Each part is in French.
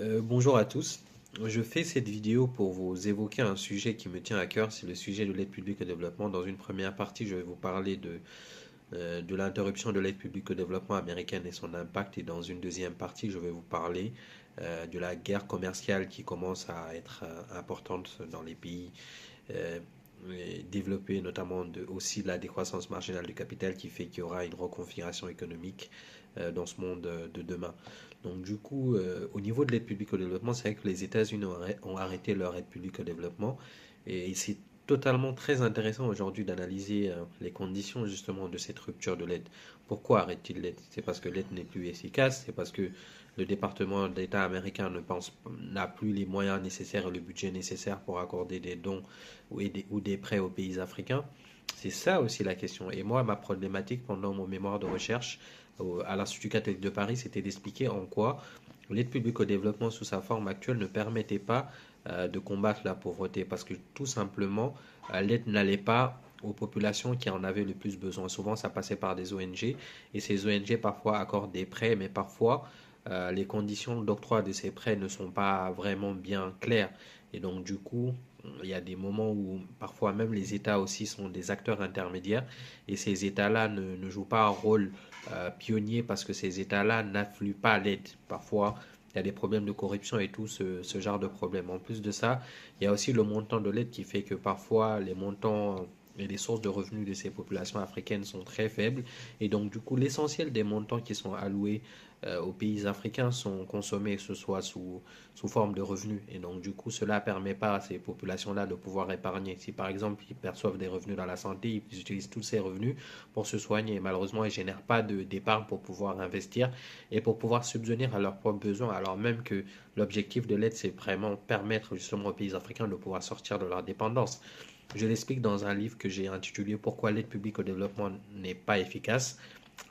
Bonjour à tous. Je fais cette vidéo pour vous évoquer un sujet qui me tient à cœur, c'est le sujet de l'aide publique au développement. Dans une première partie, je vais vous parler de l'interruption de l'aide publique au développement américaine et son impact. Et dans une deuxième partie, je vais vous parler de la guerre commerciale qui commence à être importante dans les pays euh, développés, notamment aussi de la décroissance marginale du capital qui fait qu'il y aura une reconfiguration économique dans ce monde de demain. Donc du coup, au niveau de l'aide publique au développement, c'est vrai que les États-Unis ont arrêté leur aide publique au développement et c'est totalement très intéressant aujourd'hui d'analyser les conditions justement de cette rupture de l'aide. Pourquoi arrête-t-il l'aide? C'est parce que l'aide n'est plus efficace, c'est parce que le département d'État américain n'a plus les moyens nécessaires et le budget nécessaire pour accorder des dons ou des prêts aux pays africains. C'est ça aussi la question. Et moi, ma problématique pendant mon mémoire de recherche à l'Institut catholique de Paris, c'était d'expliquer en quoi l'aide publique au développement sous sa forme actuelle ne permettait pas de combattre la pauvreté parce que tout simplement, l'aide n'allait pas aux populations qui en avaient le plus besoin. Souvent, ça passait par des ONG et ces ONG parfois accordent des prêts, mais parfois les conditions d'octroi de ces prêts ne sont pas vraiment bien claires. Et donc, du coup, il y a des moments où parfois même les États aussi sont des acteurs intermédiaires et ces États-là ne jouent pas un rôle pionnier parce que ces États-là n'affluent pas l'aide. Parfois, il y a des problèmes de corruption et tout ce genre de problèmes. En plus de ça, il y a aussi le montant de l'aide qui fait que parfois les montants et les sources de revenus de ces populations africaines sont très faibles. Et donc, du coup, l'essentiel des montants qui sont alloués aux pays africains sont consommés, que ce soit sous forme de revenus. Et donc, du coup, cela ne permet pas à ces populations-là de pouvoir épargner. Si, par exemple, ils perçoivent des revenus dans la santé, ils utilisent tous ces revenus pour se soigner. Malheureusement, ils ne génèrent pas d'épargne pour pouvoir investir et pour pouvoir subvenir à leurs propres besoins, alors même que l'objectif de l'aide, c'est vraiment permettre justement aux pays africains de pouvoir sortir de leur dépendance. Je l'explique dans un livre que j'ai intitulé Pourquoi l'aide publique au développement n'est pas efficace.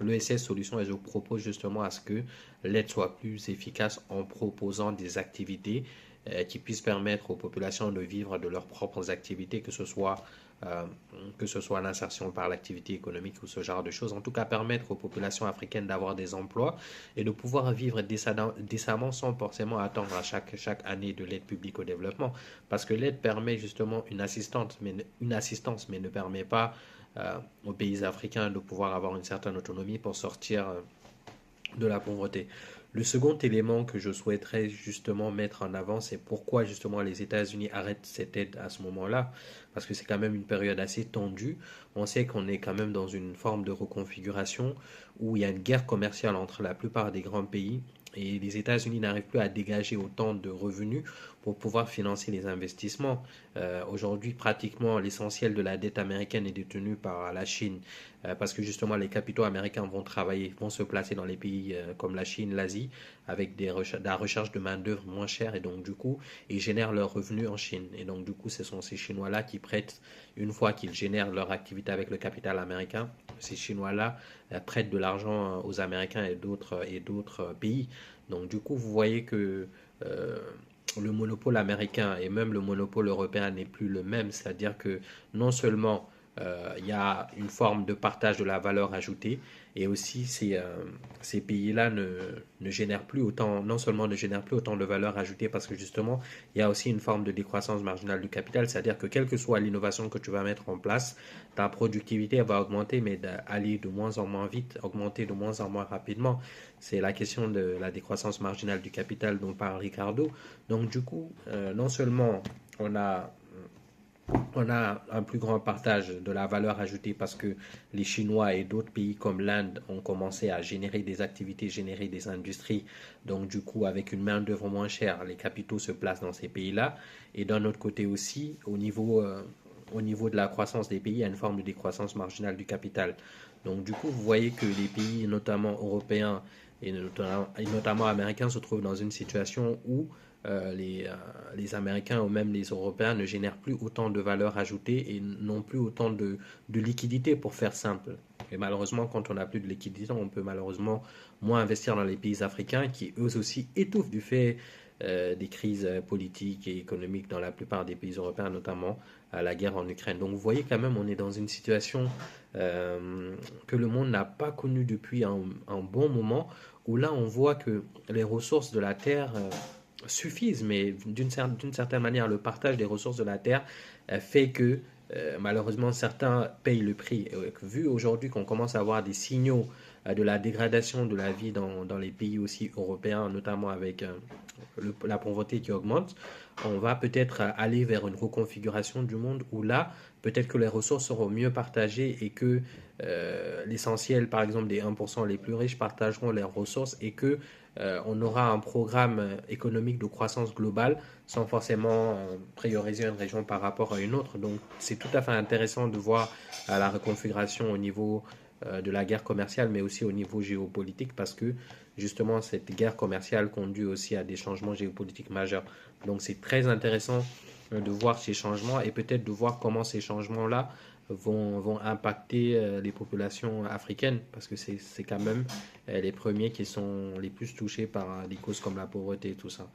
L'ESS Solutions et je propose justement à ce que l'aide soit plus efficace en proposant des activités qui puissent permettre aux populations de vivre de leurs propres activités, euh, que ce soit l'insertion par l'activité économique ou ce genre de choses. En tout cas, permettre aux populations africaines d'avoir des emplois et de pouvoir vivre décemment sans forcément attendre à chaque année de l'aide publique au développement. Parce que l'aide permet justement une assistance, mais ne permet pas aux pays africains de pouvoir avoir une certaine autonomie pour sortir de la pauvreté. Le second élément que je souhaiterais justement mettre en avant, c'est pourquoi justement les États-Unis arrêtent cette aide à ce moment-là, parce que c'est quand même une période assez tendue. On sait qu'on est quand même dans une forme de reconfiguration où il y a une guerre commerciale entre la plupart des grands pays et les États-Unis n'arrivent plus à dégager autant de revenus pour pouvoir financer les investissements. Aujourd'hui, pratiquement l'essentiel de la dette américaine est détenu par la Chine, parce que justement les capitaux américains vont se placer dans les pays comme la Chine, l'Asie, avec la recherche de main-d'œuvre moins chère, et donc du coup, ils génèrent leurs revenus en Chine. Et donc du coup, ce sont ces Chinois-là qui prêtent, une fois qu'ils génèrent leur activité avec le capital américain, ces Chinois-là prêtent de l'argent aux Américains et d'autres pays. Donc du coup, vous voyez que euh, le monopole américain et même le monopole européen n'est plus le même, c'est-à-dire que non seulement il y a une forme de partage de la valeur ajoutée et aussi ces pays-là ne génèrent plus autant, non seulement ne génèrent plus autant de valeur ajoutée parce que justement il y a aussi une forme de décroissance marginale du capital, c'est-à-dire que quelle que soit l'innovation que tu vas mettre en place, ta productivité va augmenter mais aller de moins en moins vite, augmenter de moins en moins rapidement. C'est la question de la décroissance marginale du capital dont parle Ricardo. Donc du coup, non seulement on a on a un plus grand partage de la valeur ajoutée parce que les Chinois et d'autres pays comme l'Inde ont commencé à générer des activités, générer des industries. Donc du coup, avec une main-d'œuvre moins chère, les capitaux se placent dans ces pays-là. Et d'un autre côté aussi, au niveau de la croissance des pays, il y a une forme de décroissance marginale du capital. Donc du coup, vous voyez que les pays, notamment européens et notamment américains, se trouvent dans une situation où les Américains ou même les Européens ne génèrent plus autant de valeur ajoutée et n'ont plus autant de liquidité pour faire simple. Et malheureusement, quand on n'a plus de liquidité, on peut malheureusement moins investir dans les pays africains qui eux aussi étouffent du fait des crises politiques et économiques dans la plupart des pays européens, notamment à la guerre en Ukraine. Donc vous voyez quand même, on est dans une situation que le monde n'a pas connue depuis un bon moment, où là on voit que les ressources de la Terre suffisent, mais d'une certaine manière, le partage des ressources de la terre fait que malheureusement certains payent le prix. Et, vu aujourd'hui qu'on commence à avoir des signaux de la dégradation de la vie dans les pays aussi européens, notamment avec la pauvreté qui augmente, on va peut-être aller vers une reconfiguration du monde où là, peut-être que les ressources seront mieux partagées et que l'essentiel, par exemple, des 1% les plus riches partageront leurs ressources et que on aura un programme économique de croissance globale sans forcément prioriser une région par rapport à une autre. Donc c'est tout à fait intéressant de voir la reconfiguration au niveau de la guerre commerciale, mais aussi au niveau géopolitique, parce que justement cette guerre commerciale conduit aussi à des changements géopolitiques majeurs. Donc c'est très intéressant de voir ces changements et peut-être de voir comment ces changements-là vont impacter les populations africaines, parce que c'est quand même les premiers qui sont les plus touchés par des causes comme la pauvreté et tout ça.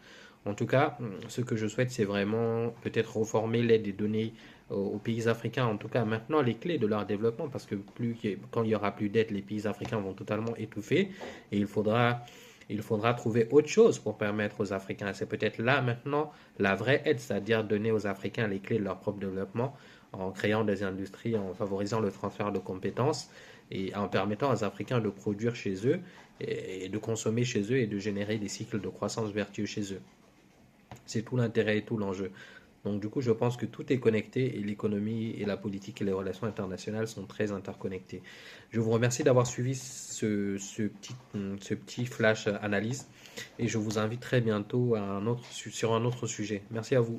En tout cas, ce que je souhaite, c'est vraiment peut-être reformer l'aide et donner aux pays africains, en tout cas maintenant, les clés de leur développement, parce que quand il y aura plus d'aide, les pays africains vont totalement étouffer et il faudra trouver autre chose pour permettre aux Africains. C'est peut-être là maintenant la vraie aide, c'est-à-dire donner aux Africains les clés de leur propre développement en créant des industries, en favorisant le transfert de compétences et en permettant aux Africains de produire chez eux et de consommer chez eux et de générer des cycles de croissance vertueux chez eux. C'est tout l'intérêt et tout l'enjeu. Donc du coup, je pense que tout est connecté et l'économie et la politique et les relations internationales sont très interconnectées. Je vous remercie d'avoir suivi ce petit flash analyse et je vous invite très bientôt sur un autre sujet. Merci à vous.